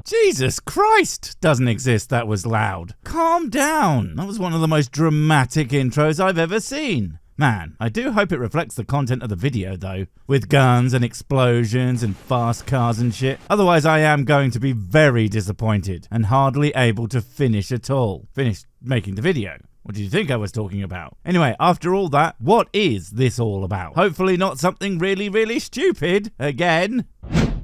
Jesus Christ! Doesn't exist, that was loud. Calm down. That was one of the most dramatic intros I've ever seen. Man, I do hope it reflects the content of the video though, with guns and explosions and fast cars and shit. Otherwise I am going to be very disappointed and hardly able to finish at all. Finish making the video. What did you think I was talking about? Anyway, after all that, what is this all about? Hopefully not something really, really stupid again.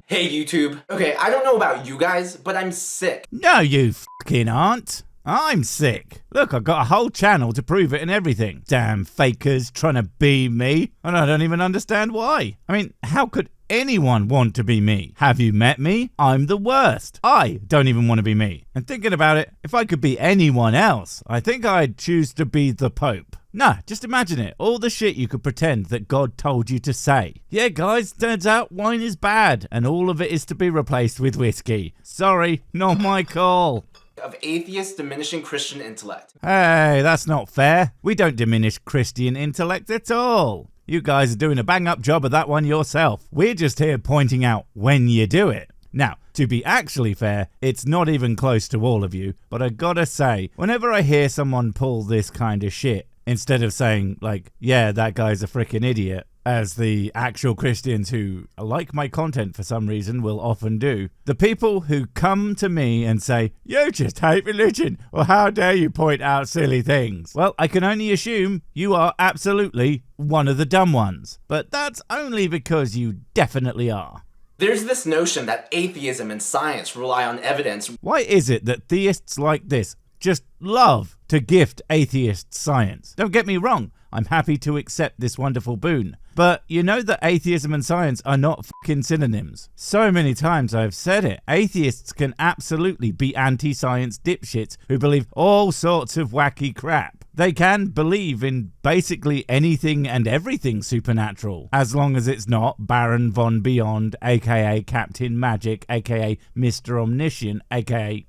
Hey YouTube. Okay, I don't know about you guys, but I'm sick. No, you fucking aren't. I'm sick. Look, I've got a whole channel to prove it and everything. Damn fakers trying to be me, and I don't even understand why. I mean, how could anyone want to be me? Have you met me? I'm the worst. I don't even want to be me. And thinking about it, if I could be anyone else, I think I'd choose to be the Pope. Nah, just imagine it. All the shit you could pretend that God told you to say. Yeah, guys, turns out wine is bad, and all of it is to be replaced with whiskey. Sorry, not my call. Of atheists diminishing Christian intellect. Hey, that's not fair. We don't diminish Christian intellect at all. You guys are doing a bang-up job of that one yourself. We're just here pointing out when you do it. Now, to be actually fair, it's not even close to all of you, but I gotta say, whenever I hear someone pull this kind of shit, instead of saying, like, yeah, that guy's a freaking idiot, as the actual Christians who like my content for some reason will often do, the people who come to me and say, you just hate religion, or how dare you point out silly things? Well, I can only assume you are absolutely one of the dumb ones. But that's only because you definitely are. There's this notion that atheism and science rely on evidence. Why is it that theists like this just love to gift atheists science? Don't get me wrong, I'm happy to accept this wonderful boon. But you know that atheism and science are not fucking synonyms. So many times I've said it. Atheists can absolutely be anti-science dipshits who believe all sorts of wacky crap. They can believe in basically anything and everything supernatural, as long as it's not Baron von Beyond, aka Captain Magic, aka Mr. Omniscient, aka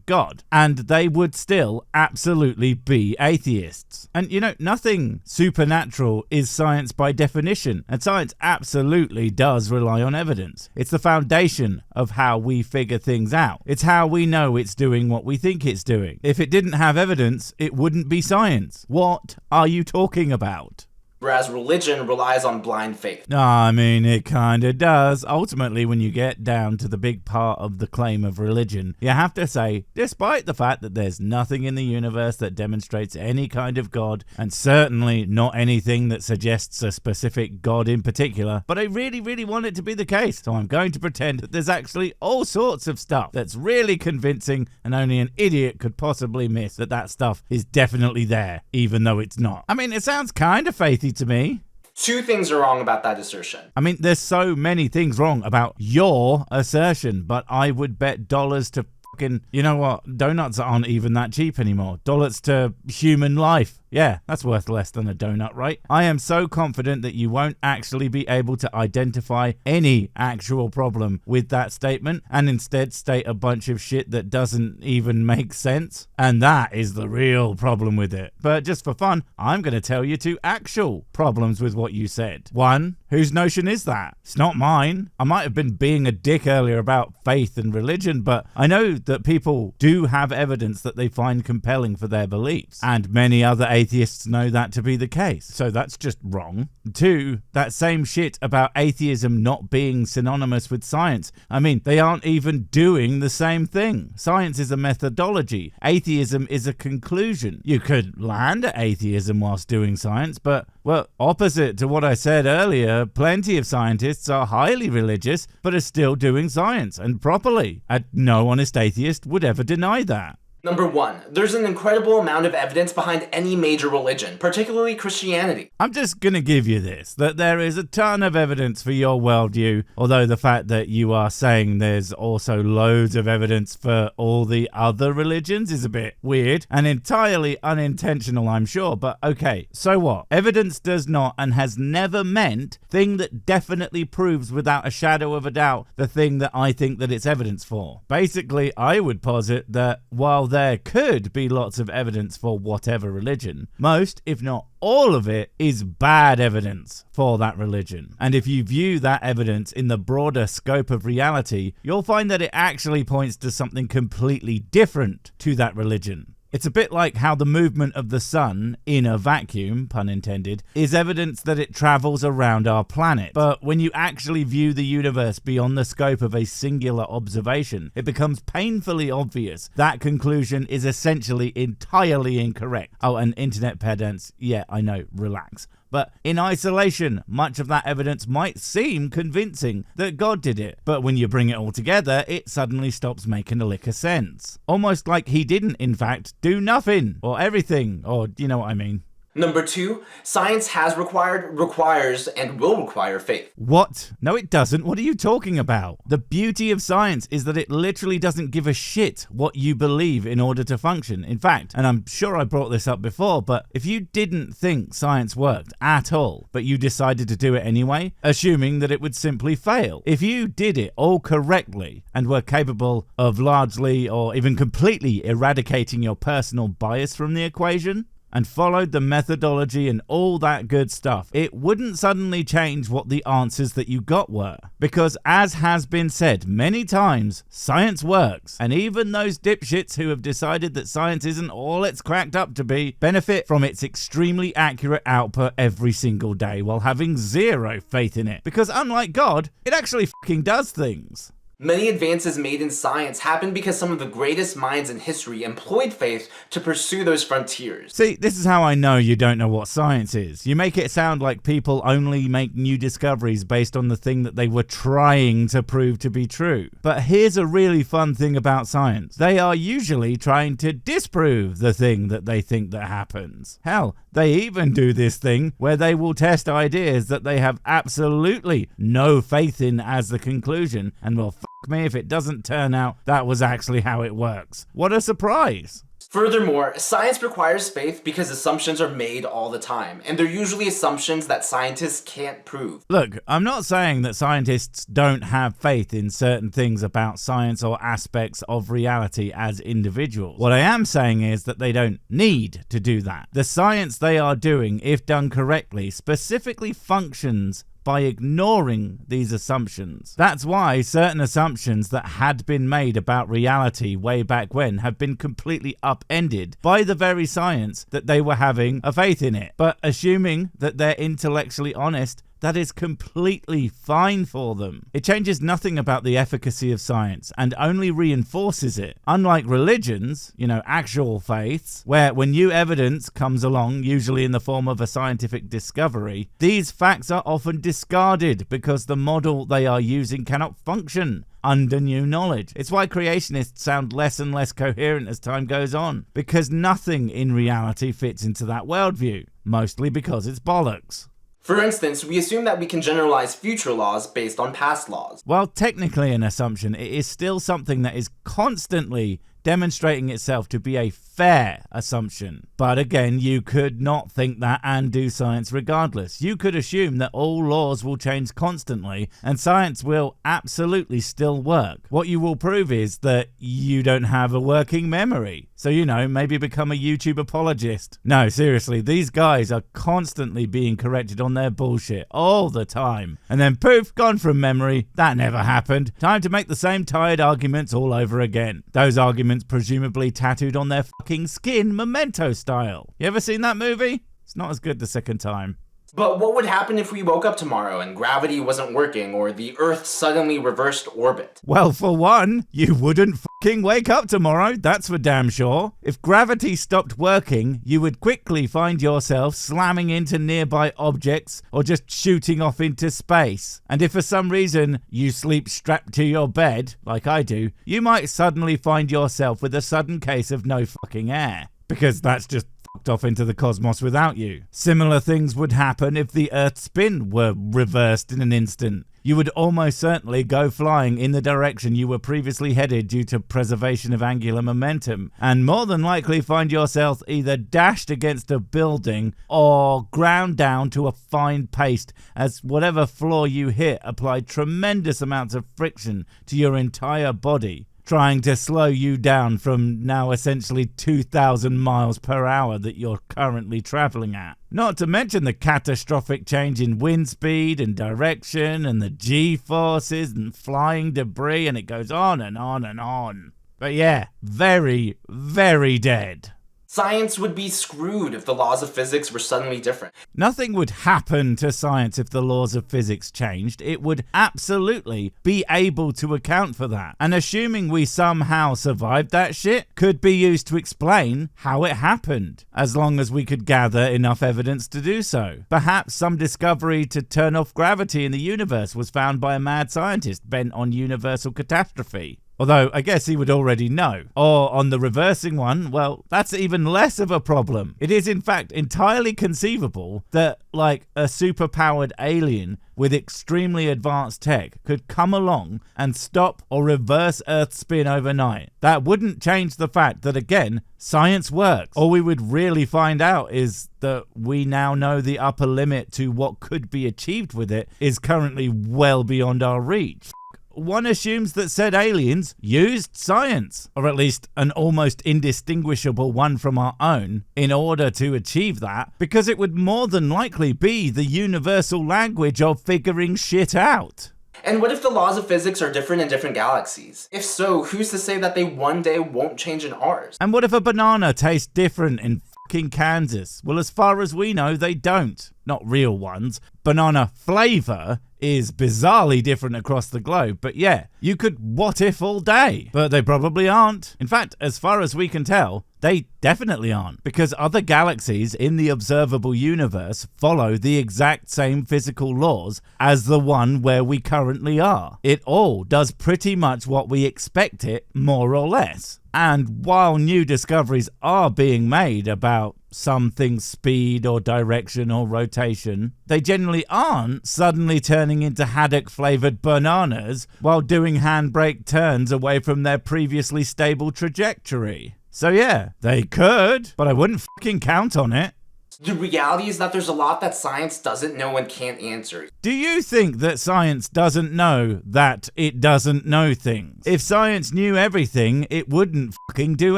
God. And they would still absolutely be atheists. And nothing supernatural is science by definition. And science absolutely does rely on evidence. It's the foundation of how we figure things out. It's how we know it's doing what we think it's doing. If it didn't have evidence, it wouldn't be science. What are you talking about? Whereas religion relies on blind faith. I mean, it kinda does. Ultimately, when you get down to the big part of the claim of religion, you have to say, despite the fact that there's nothing in the universe that demonstrates any kind of God, and certainly not anything that suggests a specific God in particular, but I really, really want it to be the case, so I'm going to pretend that there's actually all sorts of stuff that's really convincing, and only an idiot could possibly miss that stuff is definitely there, even though it's not. I mean, it sounds kind of faithy to me. Two things are wrong about that assertion. I mean, there's so many things wrong about your assertion, but I would bet dollars to fucking, you know what, donuts aren't even that cheap anymore. Dollars to human life. Yeah, that's worth less than a donut, right? I am so confident that you won't actually be able to identify any actual problem with that statement and instead state a bunch of shit that doesn't even make sense. And that is the real problem with it. But just for fun, I'm going to tell you two actual problems with what you said. One, whose notion is that? It's not mine. I might have been being a dick earlier about faith and religion, but I know that people do have evidence that they find compelling for their beliefs. And many other atheists know that to be the case, so that's just wrong. Two, that same shit about atheism not being synonymous with science. I mean, they aren't even doing the same thing. Science is a methodology. Atheism is a conclusion. You could land at atheism whilst doing science, but, well, opposite to what I said earlier, plenty of scientists are highly religious, but are still doing science, and properly. And no honest atheist would ever deny that. Number one, there's an incredible amount of evidence behind any major religion, particularly Christianity. I'm just gonna give you this, that there is a ton of evidence for your worldview, although the fact that you are saying there's also loads of evidence for all the other religions is a bit weird and entirely unintentional, I'm sure, but okay, so what? Evidence does not and has never meant thing that definitely proves without a shadow of a doubt the thing that I think that it's evidence for. Basically, I would posit that while there could be lots of evidence for whatever religion, most, if not all of it, is bad evidence for that religion. And if you view that evidence in the broader scope of reality, you'll find that it actually points to something completely different to that religion. It's a bit like how the movement of the sun, in a vacuum, pun intended, is evidence that it travels around our planet. But when you actually view the universe beyond the scope of a singular observation, it becomes painfully obvious that conclusion is essentially entirely incorrect. Oh, and internet pedants, yeah, I know, relax. But in isolation, much of that evidence might seem convincing that God did it. But when you bring it all together, it suddenly stops making a lick of sense. Almost like he didn't, in fact, do nothing, or everything, or you know what I mean. Number 2, science has required, requires, and will require faith. What? No, it doesn't. What are you talking about? The beauty of science is that it literally doesn't give a shit what you believe in order to function. In fact, and I'm sure I brought this up before, but if you didn't think science worked at all, but you decided to do it anyway, assuming that it would simply fail, if you did it all correctly and were capable of largely or even completely eradicating your personal bias from the equation, and followed the methodology and all that good stuff, it wouldn't suddenly change what the answers that you got were. Because as has been said many times, science works. And even those dipshits who have decided that science isn't all it's cracked up to be benefit from its extremely accurate output every single day while having zero faith in it. Because unlike God, it actually fucking does things. Many advances made in science happened because some of the greatest minds in history employed faith to pursue those frontiers. See, this is how I know you don't know what science is. You make it sound like people only make new discoveries based on the thing that they were trying to prove to be true. But here's a really fun thing about science. They are usually trying to disprove the thing that they think that happens. Hell, they even do this thing where they will test ideas that they have absolutely no faith in as the conclusion and will fuck me if it doesn't turn out that was actually how it works. What a surprise! Furthermore, science requires faith because assumptions are made all the time, and they're usually assumptions that scientists can't prove. Look, I'm not saying that scientists don't have faith in certain things about science or aspects of reality as individuals. What I am saying is that they don't need to do that. The science they are doing, if done correctly, specifically functions by ignoring these assumptions. That's why certain assumptions that had been made about reality way back when have been completely upended by the very science that they were having a faith in it. But assuming that they're intellectually honest, that is completely fine for them. It changes nothing about the efficacy of science and only reinforces it. Unlike religions, actual faiths, where when new evidence comes along, usually in the form of a scientific discovery, these facts are often discarded because the model they are using cannot function under new knowledge. It's why creationists sound less and less coherent as time goes on, because nothing in reality fits into that worldview, mostly because it's bollocks. For instance, we assume that we can generalize future laws based on past laws. While technically an assumption, it is still something that is constantly demonstrating itself to be a fair assumption. But again, you could not think that and do science regardless. You could assume that all laws will change constantly and science will absolutely still work. What you will prove is that you don't have a working memory. So, maybe become a YouTube apologist. No, seriously, these guys are constantly being corrected on their bullshit all the time. And then poof, gone from memory. That never happened. Time to make the same tired arguments all over again. Those arguments presumably tattooed on their fucking skin, Memento style. You ever seen that movie? It's not as good the second time. But what would happen if we woke up tomorrow and gravity wasn't working or the Earth suddenly reversed orbit? Well, for one, you wouldn't fucking wake up tomorrow, that's for damn sure. If gravity stopped working, you would quickly find yourself slamming into nearby objects or just shooting off into space. And if for some reason you sleep strapped to your bed, like I do, you might suddenly find yourself with a sudden case of no fucking air. Because that's just off into the cosmos without you. Similar things would happen if the Earth's spin were reversed in an instant. You would almost certainly go flying in the direction you were previously headed due to preservation of angular momentum, and more than likely find yourself either dashed against a building or ground down to a fine paste as whatever floor you hit applied tremendous amounts of friction to your entire body. trying to slow you down from now essentially 2,000 miles per hour that you're currently traveling at. Not to mention the catastrophic change in wind speed and direction and the G-forces and flying debris, and it goes on and on and on. But yeah, very, very dead. Science would be screwed if the laws of physics were suddenly different. Nothing would happen to science if the laws of physics changed. It would absolutely be able to account for that. And assuming we somehow survived that shit could be used to explain how it happened, as long as we could gather enough evidence to do so. Perhaps some discovery to turn off gravity in the universe was found by a mad scientist bent on universal catastrophe. Although, I guess he would already know. Or on the reversing one, well, that's even less of a problem. It is in fact entirely conceivable that, like, a superpowered alien with extremely advanced tech could come along and stop or reverse Earth's spin overnight. That wouldn't change the fact that, again, science works. All we would really find out is that we now know the upper limit to what could be achieved with it is currently well beyond our reach. One assumes that said aliens used science, or at least an almost indistinguishable one from our own, in order to achieve that, because it would more than likely be the universal language of figuring shit out. And what if the laws of physics are different in different galaxies? If so, who's to say that they one day won't change in ours? And what if a banana tastes different in fucking Kansas? Well, as far as we know, they don't. Not real ones. Banana flavor is bizarrely different across the globe, but yeah, you could what if all day, but they probably aren't. In fact, as far as we can tell, they definitely aren't, because other galaxies in the observable universe follow the exact same physical laws as the one where we currently are. It all does pretty much what we expect it, more or less. And while new discoveries are being made about something's speed or direction or rotation, they generally aren't suddenly turning into haddock-flavored bananas while doing handbrake turns away from their previously stable trajectory. So yeah, they could, but I wouldn't fucking count on it. The reality is that there's a lot that science doesn't know and can't answer. Do you think that science doesn't know that it doesn't know things? If science knew everything, it wouldn't fucking do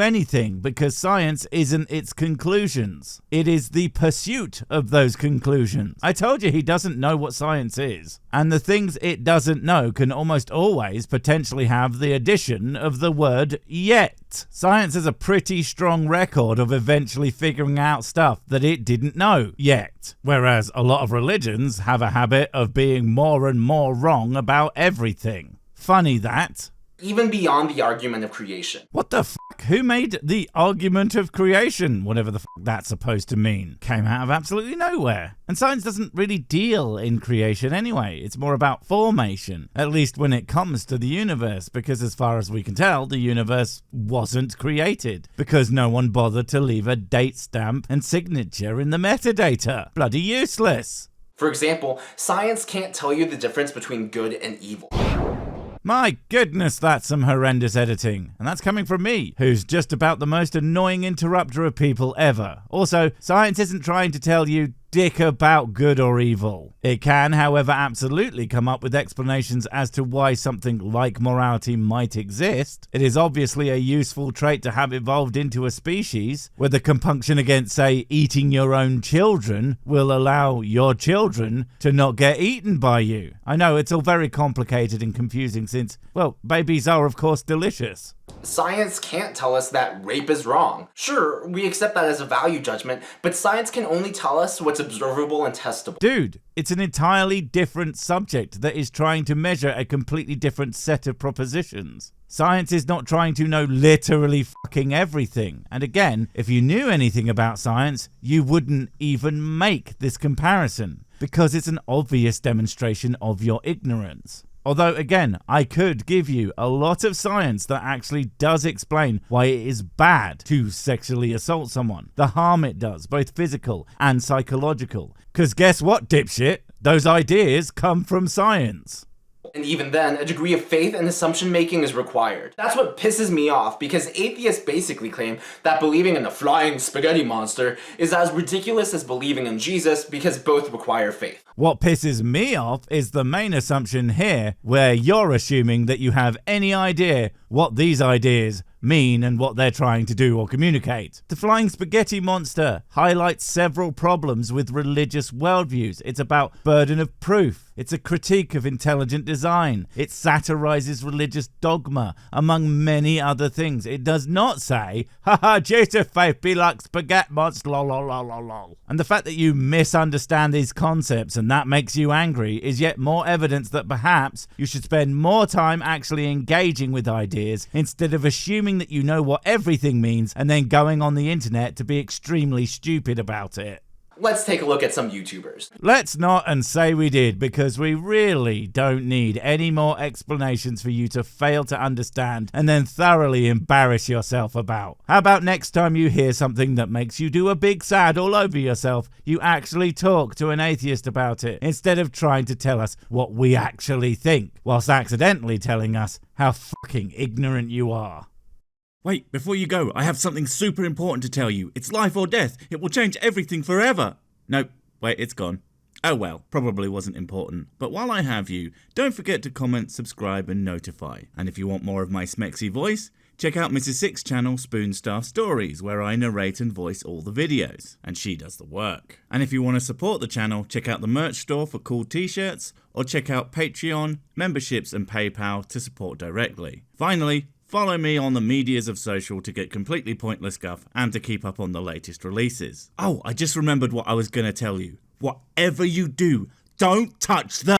anything, because science isn't its conclusions. It is the pursuit of those conclusions. I told you he doesn't know what science is. And the things it doesn't know can almost always potentially have the addition of the word yet. Science has a pretty strong record of eventually figuring out stuff that it didn't know yet. Whereas a lot of religions have a habit of being more and more wrong about everything. Funny that. Even beyond the argument of creation. What the fuck? Who made the argument of creation? Whatever the fuck that's supposed to mean. Came out of absolutely nowhere. And science doesn't really deal in creation anyway. It's more about formation. At least when it comes to the universe. Because as far as we can tell, the universe wasn't created. Because no one bothered to leave a date stamp and signature in the metadata. Bloody useless. For example, science can't tell you the difference between good and evil. My goodness, that's some horrendous editing. And that's coming from me, who's just about the most annoying interrupter of people ever. Also, science isn't trying to tell you dick about good or evil. It can, however, absolutely come up with explanations as to why something like morality might exist. It is obviously a useful trait to have evolved into a species, where the compunction against, say, eating your own children will allow your children to not get eaten by you. I know, it's all very complicated and confusing since, well, babies are of course delicious. Science can't tell us that rape is wrong. Sure, we accept that as a value judgment, but science can only tell us what's observable and testable. Dude, it's an entirely different subject that is trying to measure a completely different set of propositions. Science is not trying to know literally fucking everything. And again, if you knew anything about science, you wouldn't even make this comparison, because it's an obvious demonstration of your ignorance. Although, again, I could give you a lot of science that actually does explain why it is bad to sexually assault someone, the harm it does, both physical and psychological. Because guess what, dipshit? Those ideas come from science. And even then, a degree of faith and assumption making is required. That's what pisses me off, because atheists basically claim that believing in a flying spaghetti monster is as ridiculous as believing in Jesus, because both require faith. What pisses me off is the main assumption here, where you're assuming that you have any idea what these ideas mean and what they're trying to do or communicate. The flying spaghetti monster highlights several problems with religious worldviews. It's about burden of proof. It's a critique of intelligent design. It satirizes religious dogma, among many other things. It does not say, haha, Jesus faith be like spaghetti monster, lol, lol, lol, lol, lol. And the fact that you misunderstand these concepts and that makes you angry is yet more evidence that perhaps you should spend more time actually engaging with ideas instead of assuming that you know what everything means and then going on the internet to be extremely stupid about it. Let's take a look at some YouTubers. Let's not and say we did, because we really don't need any more explanations for you to fail to understand and then thoroughly embarrass yourself about. How about next time you hear something that makes you do a big sad all over yourself, you actually talk to an atheist about it, instead of trying to tell us what we actually think, whilst accidentally telling us how fucking ignorant you are. Wait, before you go, I have something super important to tell you. It's life or death. It will change everything forever. Nope, wait, it's gone. Oh well, probably wasn't important. But while I have you, don't forget to comment, subscribe and notify. And if you want more of my smexy voice, check out Mrs. Six's channel Spoonstaff Stories, where I narrate and voice all the videos, and she does the work. And if you want to support the channel, check out the merch store for cool t-shirts, or check out Patreon, memberships and PayPal to support directly. Finally, follow me on the medias of social to get completely pointless guff and to keep up on the latest releases. Oh, I just remembered what I was gonna tell you. Whatever you do, don't touch the